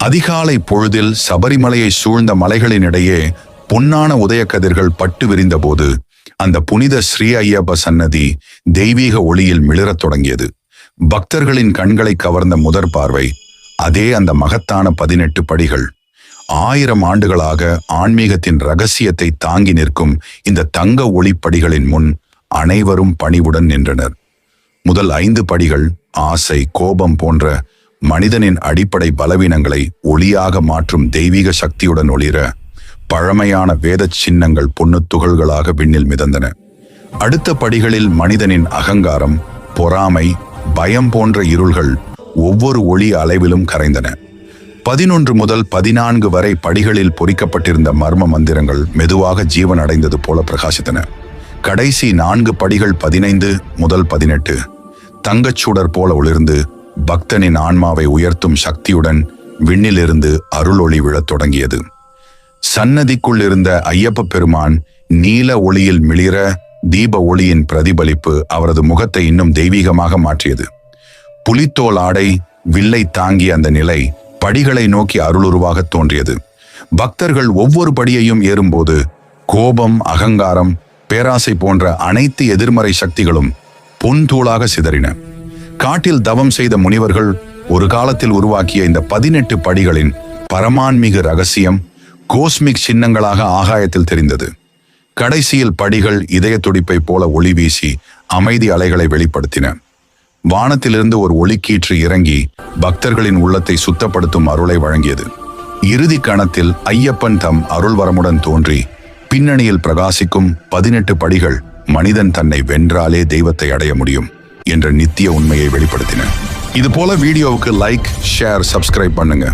அதிகாலை பொழுதில் சபரிமலையை சூழ்ந்த மலைகளினிடையே பொன்னான உதயக்கதிர்கள் பட்டு விரிந்தபோது அந்த புனித ஸ்ரீ ஐயப்ப சன்னதி தெய்வீக ஒளியில் மிளிரத் தொடங்கியது. பக்தர்களின் கண்களை கவர்ந்த முதற் பார்வை அதே அந்த மகத்தான 18 படிகள். 1000 ஆண்டுகளாக ஆன்மீகத்தின் ரகசியத்தை தாங்கி நிற்கும் இந்த தங்க ஒளிப்படிகளின் முன் அனைவரும் பணிவுடன் நின்றனர். முதல் 5 படிகள் ஆசை, கோபம் போன்ற மனிதனின் அடிப்படை பலவீனங்களை ஒளியாக மாற்றும் தெய்வீக சக்தியுடன் ஒளிர பழமையான வேத சின்னங்கள் பொன்னுத் துகள்களாக விண்ணில் மிதந்தன. அடுத்த படிகளில் மனிதனின் அகங்காரம், பொறாமை, பயம் போன்ற இருள்கள் ஒவ்வொரு ஒளி அளவிலும் கரைந்தன. 11 முதல் 14 வரை படிகளில் பொறிக்கப்பட்டிருந்த மர்ம மந்திரங்கள் மெதுவாக ஜீவன் அடைந்தது போல பிரகாசித்தன. கடைசி 4 படிகள் 15 முதல் 18 தங்கச்சூடர் போல ஒளிர்ந்து பக்தனின் ஆன்மாவை உயர்த்தும் சக்தியுடன் விண்ணிலிருந்து அருளொளி விழத் தொடங்கியது. சன்னதிக்குள் இருந்த ஐயப்ப பெருமான் நீல ஒளியில் மிளிர தீப ஒளியின் பிரதிபலிப்பு அவரது முகத்தை இன்னும் தெய்வீகமாக மாற்றியது. புலித்தோல் ஆடை, வில்லை தாங்கிய அந்த நிலை படிகளை நோக்கி அருளுருவாக தோன்றியது. பக்தர்கள் ஒவ்வொரு படியையும் ஏறும்போது கோபம், அகங்காரம், பேராசை போன்ற அனைத்து எதிர்மறை சக்திகளும் பொன்தூளாக சிதறின. காட்டில் தவம் செய்த முனிவர்கள் ஒரு காலத்தில் உருவாக்கிய இந்த 18 படிகளின் பரமான்மிக ரகசியம் கோஸ்மிக் சின்னங்களாக ஆகாயத்தில் தெரிந்தது. கடைசியில் படிகள் இதய துடிப்பை போல ஒளி வீசி அமைதி அலைகளை வெளிப்படுத்தின. வானத்திலிருந்து ஒரு ஒளிக்கீற்று இறங்கி பக்தர்களின் உள்ளத்தை சுத்தப்படுத்தும் அருளை வழங்கியது. இறுதி கணத்தில் ஐயப்பன் தம் அருள் வரமுடன் தோன்றி பின்னணியில் பிரகாசிக்கும் 18 படிகள் மனிதன் தன்னை வென்றாலே தெய்வத்தை அடைய முடியும் என்ற நித்திய உண்மையை வெளிப்படுத்தின. இது போல வீடியோவுக்கு லைக், ஷேர், சப்ஸ்கிரைப் பண்ணுங்க.